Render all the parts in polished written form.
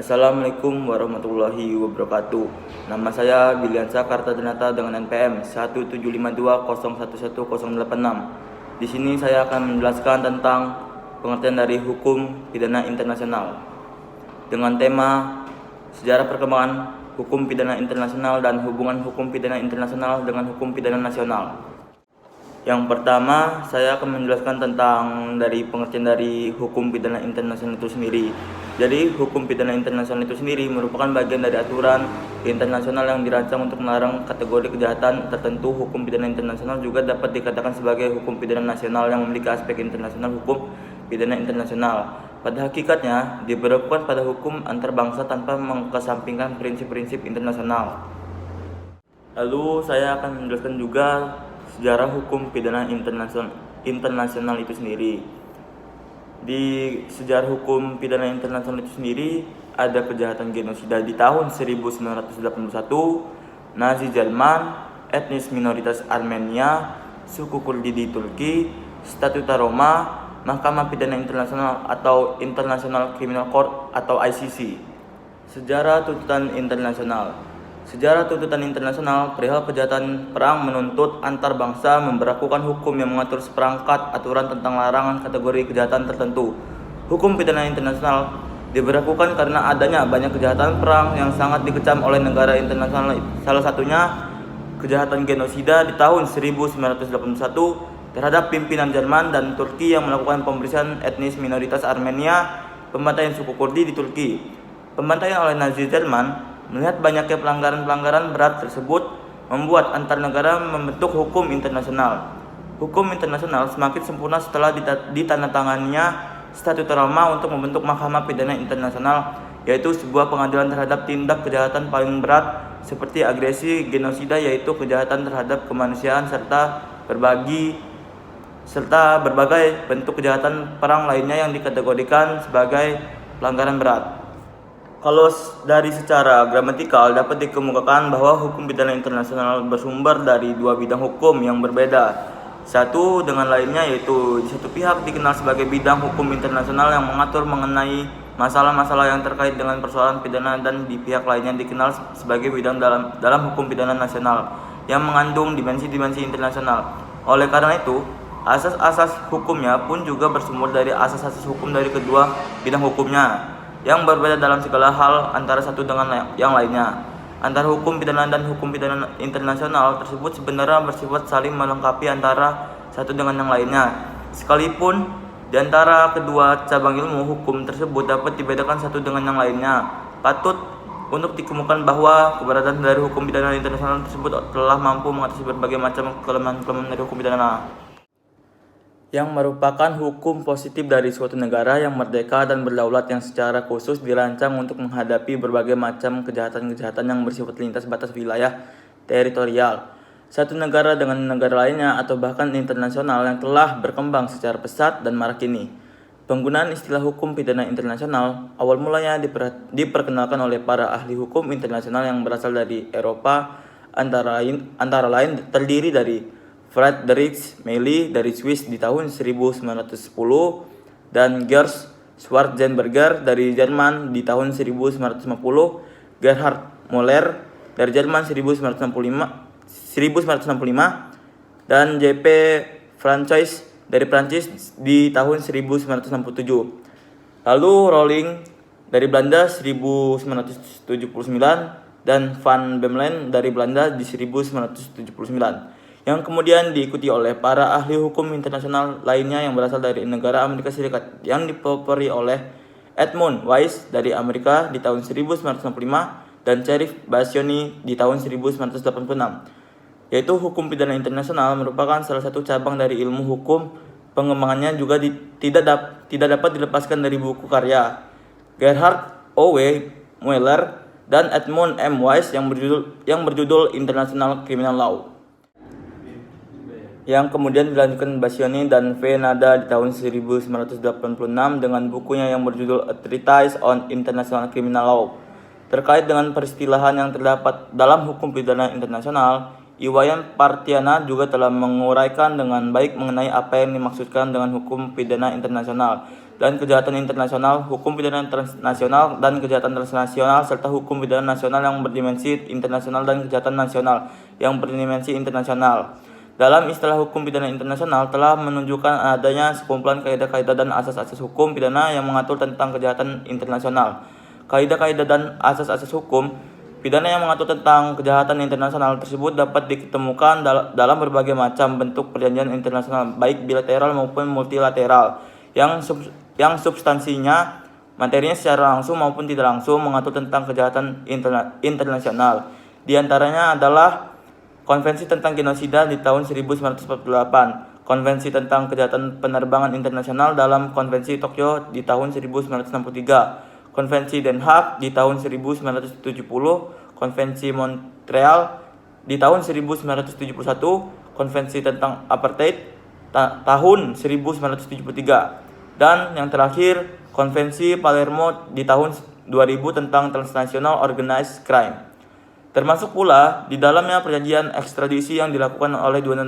Assalamualaikum warahmatullahi wabarakatuh. Nama saya Biliansa Kartadenata dengan NPM 17520111086. Di sini saya akan menjelaskan tentang pengertian dari hukum pidana internasional dengan tema sejarah perkembangan hukum pidana internasional dan hubungan hukum pidana internasional dengan hukum pidana nasional. Yang pertama, saya akan menjelaskan tentang dari pengertian dari hukum pidana internasional itu sendiri. Jadi, hukum pidana internasional itu sendiri merupakan bagian dari aturan internasional yang dirancang untuk melarang kategori kejahatan tertentu. Hukum pidana internasional juga dapat dikatakan sebagai hukum pidana nasional yang memiliki aspek internasional hukum pidana internasional. Pada hakikatnya, diberlakukan pada hukum antar bangsa tanpa mengesampingkan prinsip-prinsip internasional. Lalu, saya akan menjelaskan juga sejarah hukum pidana internasional itu sendiri. Di sejarah hukum pidana internasional itu sendiri ada kejahatan genosida di tahun 1981, Nazi Jerman, etnis minoritas Armenia, suku Kurdi di Turki, Statuta Roma, Mahkamah Pidana Internasional atau International Criminal Court atau ICC. Sejarah tuntutan internasional. Sejarah tuntutan internasional perihal kejahatan perang menuntut antar bangsa memberlakukan hukum yang mengatur seperangkat aturan tentang larangan kategori kejahatan tertentu. Hukum pidana internasional diberlakukan karena adanya banyak kejahatan perang yang sangat dikecam oleh negara internasional. Salah satunya kejahatan genosida di tahun 1981 terhadap pimpinan Jerman dan Turki yang melakukan pembersihan etnis minoritas Armenia, pembantaian suku Kurdi di Turki. Pembantaian oleh Nazi Jerman. Melihat banyaknya pelanggaran-pelanggaran berat tersebut membuat antar negara membentuk hukum internasional. Hukum internasional semakin sempurna setelah ditandatanganinya Statuta Roma untuk membentuk Mahkamah Pidana Internasional, yaitu sebuah pengadilan terhadap tindak kejahatan paling berat seperti agresi, genosida, yaitu kejahatan terhadap kemanusiaan serta berbagai bentuk kejahatan perang lainnya yang dikategorikan sebagai pelanggaran berat. Kalau dari secara gramatikal dapat dikemukakan bahwa hukum pidana internasional bersumber dari dua bidang hukum yang berbeda. Satu dengan lainnya, yaitu di satu pihak dikenal sebagai bidang hukum internasional yang mengatur mengenai masalah-masalah yang terkait dengan persoalan pidana, dan di pihak lainnya dikenal sebagai bidang dalam hukum pidana nasional yang mengandung dimensi-dimensi internasional. Oleh karena itu, asas-asas hukumnya pun juga bersumber dari asas-asas hukum dari kedua bidang hukumnya yang berbeda dalam segala hal antara satu dengan yang lainnya. Antara hukum pidana dan hukum pidana internasional tersebut sebenarnya bersifat saling melengkapi antara satu dengan yang lainnya. Sekalipun di antara kedua cabang ilmu hukum tersebut dapat dibedakan satu dengan yang lainnya, patut untuk dikemukakan bahwa keberadaan dari hukum pidana internasional tersebut telah mampu mengatasi berbagai macam kelemahan-kelemahan dari hukum pidana, yang merupakan hukum positif dari suatu negara yang merdeka dan berdaulat yang secara khusus dirancang untuk menghadapi berbagai macam kejahatan-kejahatan yang bersifat lintas batas wilayah teritorial satu negara dengan negara lainnya atau bahkan internasional yang telah berkembang secara pesat dan marak ini. Penggunaan istilah hukum pidana internasional awal mulanya diperkenalkan oleh para ahli hukum internasional yang berasal dari Eropa, antara lain terdiri dari Friedrich Meili dari Swiss di tahun 1910 dan Gerd Schwarzenberger dari Jerman di tahun 1950, Gerhard Müller dari Jerman 1965 dan J.P. Francois dari Prancis di tahun 1967. Lalu Rowling dari Belanda 1979 dan Van Bemmelen dari Belanda di 1979. Yang kemudian diikuti oleh para ahli hukum internasional lainnya yang berasal dari negara Amerika Serikat yang dipelopori oleh Edmund Weiss dari Amerika di tahun 1965 dan Cherif Bascioni di tahun 1986. Yaitu hukum pidana internasional merupakan salah satu cabang dari ilmu hukum. Pengembangannya juga tidak dapat dilepaskan dari buku karya Gerhard O. W. Müller dan Edmund M. Weiss yang berjudul International Criminal Law, yang kemudian dilanjutkan Bascioni dan V. Nada di tahun 1986 dengan bukunya yang berjudul A Treatise on International Criminal Law. Terkait dengan peristilahan yang terdapat dalam hukum pidana internasional, Iwayan Partiana juga telah menguraikan dengan baik mengenai apa yang dimaksudkan dengan hukum pidana internasional. dan kejahatan internasional, hukum pidana transnasional dan kejahatan transnasional, serta hukum pidana nasional yang berdimensi internasional dan kejahatan nasional yang berdimensi internasional. Dalam istilah hukum pidana internasional telah menunjukkan adanya sekumpulan kaidah-kaidah dan asas-asas hukum pidana yang mengatur tentang kejahatan internasional. Kaidah-kaidah dan asas-asas hukum pidana yang mengatur tentang kejahatan internasional tersebut dapat ditemukan dalam berbagai macam bentuk perjanjian internasional, baik bilateral maupun multilateral, yang substansinya, materinya secara langsung maupun tidak langsung mengatur tentang kejahatan internasional. Di antaranya adalah Konvensi tentang Genosida di tahun 1948, Konvensi tentang Kejahatan Penerbangan Internasional dalam Konvensi Tokyo di tahun 1963, Konvensi Den Haag di tahun 1970, Konvensi Montreal di tahun 1971, Konvensi tentang Apartheid tahun 1973, dan yang terakhir Konvensi Palermo di tahun 2000 tentang Transnational Organized Crime. Termasuk pula di dalamnya perjanjian ekstradisi yang dilakukan oleh dua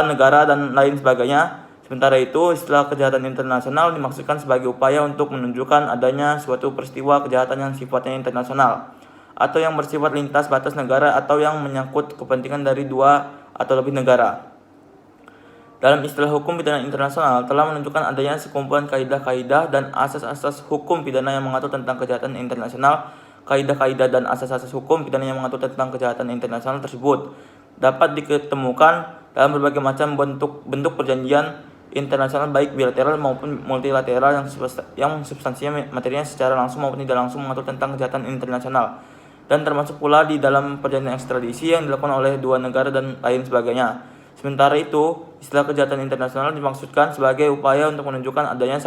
negara dan lain sebagainya. Sementara itu, istilah kejahatan internasional dimaksudkan sebagai upaya untuk menunjukkan adanya suatu peristiwa kejahatan yang sifatnya internasional atau yang bersifat lintas batas negara atau yang menyangkut kepentingan dari dua atau lebih negara. Dalam istilah hukum pidana internasional telah menunjukkan adanya sekumpulan kaidah-kaidah dan asas-asas hukum pidana yang mengatur tentang kejahatan internasional. Kaidah-kaidah dan asas-asas hukum pidana yang mengatur tentang kejahatan internasional tersebut dapat ditemukan dalam berbagai macam bentuk perjanjian internasional, baik bilateral maupun multilateral, yang substansinya, materinya secara langsung maupun tidak langsung mengatur tentang kejahatan internasional, dan termasuk pula di dalam perjanjian ekstradisi yang dilakukan oleh dua negara dan lain sebagainya. Sementara itu, istilah kejahatan internasional dimaksudkan sebagai upaya untuk menunjukkan adanya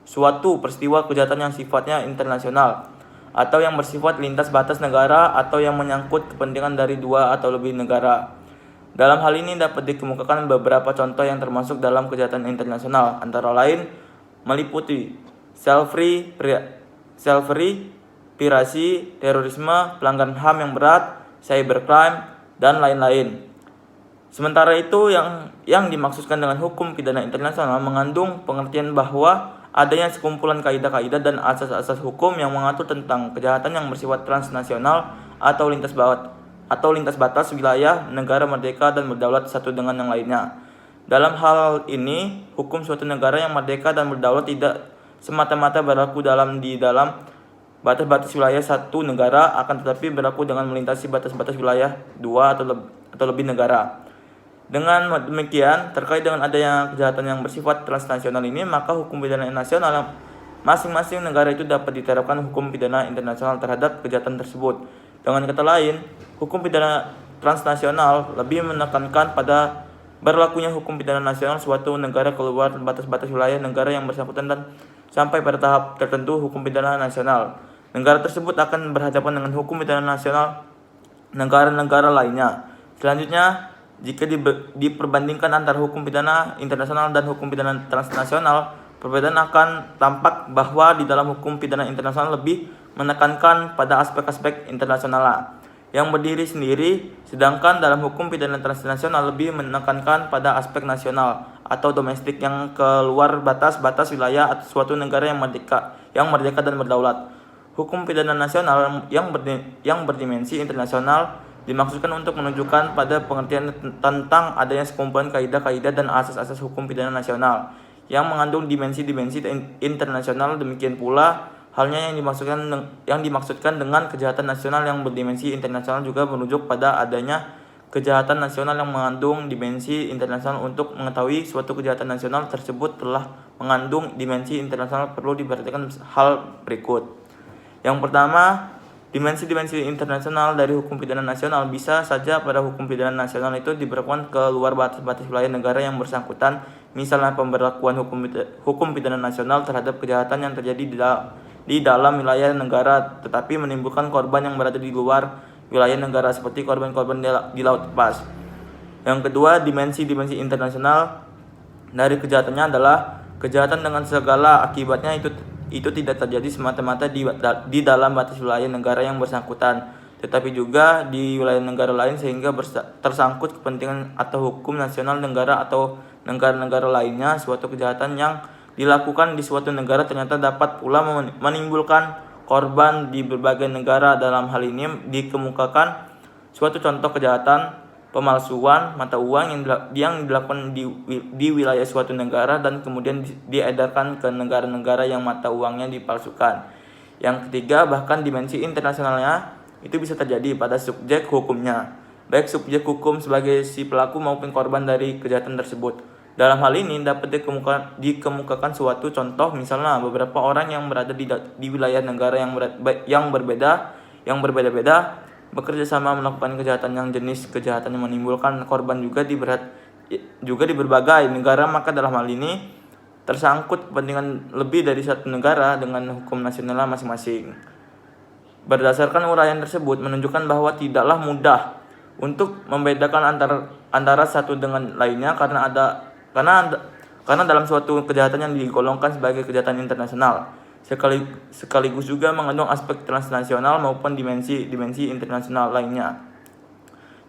suatu peristiwa kejahatan yang sifatnya internasional atau yang bersifat lintas batas negara atau yang menyangkut kepentingan dari dua atau lebih negara. Dalam hal ini dapat dikemukakan beberapa contoh yang termasuk dalam kejahatan internasional, antara lain meliputi self-free, pirasi, terorisme, pelanggaran HAM yang berat, cybercrime, dan lain-lain. Sementara itu, yang dimaksudkan dengan hukum pidana internasional mengandung pengertian bahwa adanya sekumpulan kaidah-kaidah dan asas-asas hukum yang mengatur tentang kejahatan yang bersifat transnasional atau lintas batas wilayah negara merdeka dan berdaulat satu dengan yang lainnya. Dalam hal ini, hukum suatu negara yang merdeka dan berdaulat tidak semata-mata berlaku di dalam batas-batas wilayah satu negara, akan tetapi berlaku dengan melintasi batas-batas wilayah dua atau lebih negara. Dengan demikian, terkait dengan adanya kejahatan yang bersifat transnasional ini, maka hukum pidana nasional masing-masing negara itu dapat diterapkan hukum pidana internasional terhadap kejahatan tersebut. Dengan kata lain, hukum pidana transnasional lebih menekankan pada berlakunya hukum pidana nasional suatu negara keluar batas-batas wilayah negara yang bersangkutan dan sampai pada tahap tertentu hukum pidana nasional negara tersebut akan berhadapan dengan hukum pidana nasional negara-negara lainnya. Selanjutnya, jika diperbandingkan antara hukum pidana internasional dan hukum pidana transnasional, perbedaan akan tampak bahwa di dalam hukum pidana internasional lebih menekankan pada aspek-aspek internasional yang berdiri sendiri, sedangkan dalam hukum pidana transnasional lebih menekankan pada aspek nasional atau domestik yang keluar batas-batas wilayah atau suatu negara yang merdeka dan berdaulat. Hukum pidana nasional yang berdimensi internasional dimaksudkan untuk menunjukkan pada pengertian tentang adanya sekumpulan kaidah-kaidah dan asas-asas hukum pidana nasional yang mengandung dimensi-dimensi internasional. Demikian pula halnya yang dimaksudkan dengan kejahatan nasional yang berdimensi internasional juga merujuk pada adanya kejahatan nasional yang mengandung dimensi internasional. Untuk mengetahui suatu kejahatan nasional tersebut telah mengandung dimensi internasional, perlu diperhatikan hal berikut. Yang pertama, dimensi-dimensi internasional dari hukum pidana nasional bisa saja pada hukum pidana nasional itu diberlakukan ke luar batas-batas wilayah negara yang bersangkutan. Misalnya pemberlakuan hukum pidana nasional terhadap kejahatan yang terjadi di dalam wilayah negara tetapi menimbulkan korban yang berada di luar wilayah negara, seperti korban-korban di laut lepas. Yang kedua, dimensi-dimensi internasional dari kejahatannya adalah kejahatan dengan segala akibatnya itu tidak terjadi semata-mata di dalam batas wilayah negara yang bersangkutan, tetapi juga di wilayah negara lain sehingga tersangkut kepentingan atau hukum nasional negara atau negara-negara lainnya. Suatu kejahatan yang dilakukan di suatu negara ternyata dapat pula menimbulkan korban di berbagai negara. Dalam hal ini dikemukakan suatu contoh kejahatan pemalsuan mata uang yang dilakukan di wilayah suatu negara dan kemudian diedarkan ke negara-negara yang mata uangnya dipalsukan. Yang ketiga, bahkan dimensi internasionalnya itu bisa terjadi pada subjek hukumnya, baik subjek hukum sebagai si pelaku maupun korban dari kejahatan tersebut. Dalam hal ini dapat dikemukakan suatu contoh, misalnya beberapa orang yang berada di wilayah negara yang berbeda-beda bekerja sama melakukan kejahatan yang jenis kejahatan yang menimbulkan korban juga di berbagai negara, maka dalam hal ini tersangkut kepentingan lebih dari satu negara dengan hukum nasional masing-masing. Berdasarkan uraian tersebut menunjukkan bahwa tidaklah mudah untuk membedakan antara satu dengan lainnya karena dalam suatu kejahatan yang digolongkan sebagai kejahatan internasional sekaligus juga mengandung aspek transnasional maupun dimensi internasional lainnya.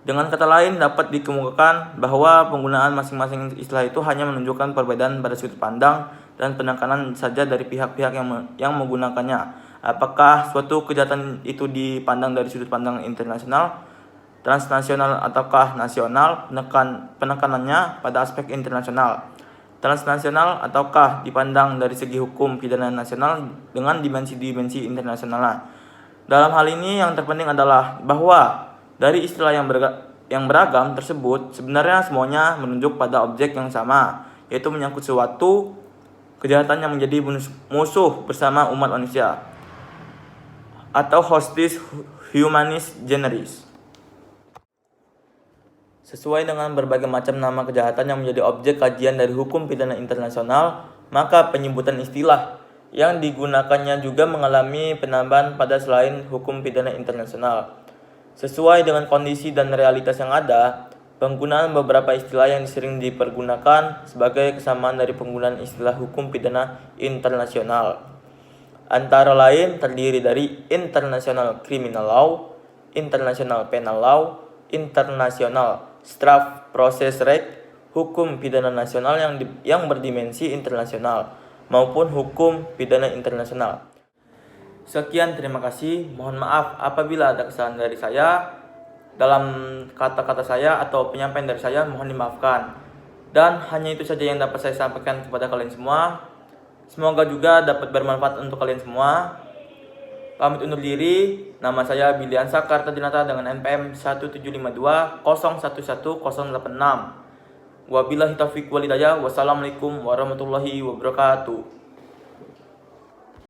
Dengan kata lain, dapat dikemukakan bahwa penggunaan masing-masing istilah itu hanya menunjukkan perbedaan pada sudut pandang dan penekanan saja dari pihak-pihak yang menggunakannya. Apakah suatu kejahatan itu dipandang dari sudut pandang internasional, transnasional ataukah nasional? Penekanannya pada aspek internasional. Transnasional ataukah dipandang dari segi hukum pidana nasional dengan dimensi-dimensi internasional. Dalam hal ini yang terpenting adalah bahwa dari istilah yang beragam tersebut sebenarnya semuanya menunjuk pada objek yang sama, yaitu menyangkut suatu kejahatan yang menjadi musuh bersama umat manusia atau hostis humanis generis. Sesuai dengan berbagai macam nama kejahatan yang menjadi objek kajian dari hukum pidana internasional, maka penyebutan istilah yang digunakannya juga mengalami penambahan pada selain hukum pidana internasional. Sesuai dengan kondisi dan realitas yang ada, penggunaan beberapa istilah yang sering dipergunakan sebagai kesamaan dari penggunaan istilah hukum pidana internasional. Antara lain terdiri dari International Criminal Law, International Penal Law, International Staff Process Rate, hukum pidana nasional yang berdimensi internasional, maupun hukum pidana internasional. Sekian, terima kasih. Mohon maaf apabila ada kesalahan dari saya dalam kata-kata saya atau penyampaian dari saya, mohon dimaafkan. Dan hanya itu saja yang dapat saya sampaikan kepada kalian semua. Semoga juga dapat bermanfaat untuk kalian semua. Pamit undur diri. Nama saya Biliansa Kartadinata dengan NPM 17520111086. Wabillahi taufiq walhidayah. Wassalamualaikum warahmatullahi wabarakatuh.